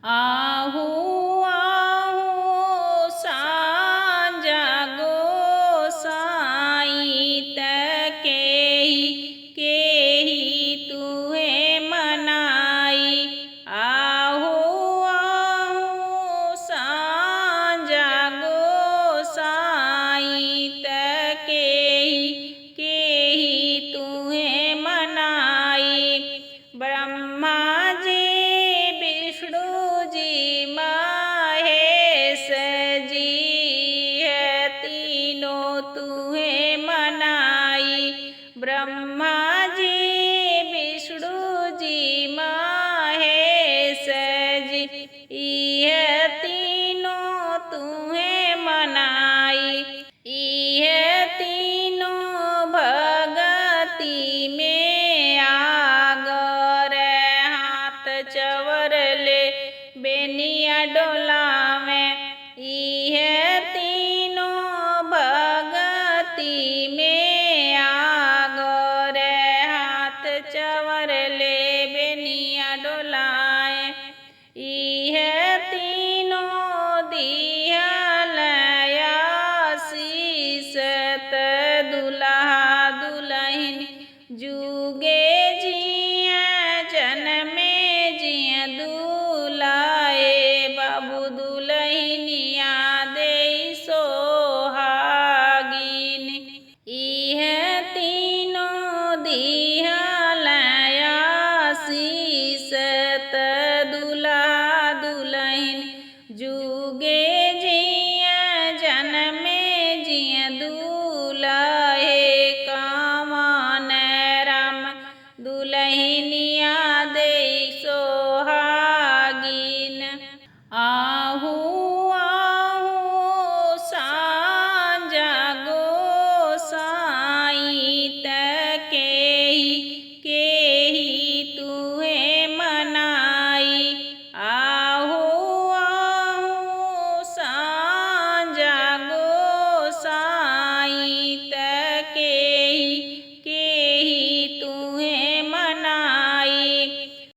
आहू आहू सांझा गोसाई केही तुहे मनाई। आहू आहू सांझा गोसाई केही तुहे मनाई। ब्रह्मा जी विष्णु जी महेश जी है तीनों तुहे मनाई। ब्रह्मा जी विष्णु जी महेश जी है तीनों तुहे मनाई। इहे तीनों भगति में आगर हाथ चवर ले बेनिया डोलावे। इहे तीनों भगति में आगर हाथ चवर ले बेनिया डोलाए। इहे तीनों दिहल आशीष दुल्हा दुल्हन जुगे जिया जन्मे जिया दुलाए। बाबू दुल्हनिया दे सोहागिन। इहे तीनों दिहल आशीष दुल्हा दुल्हन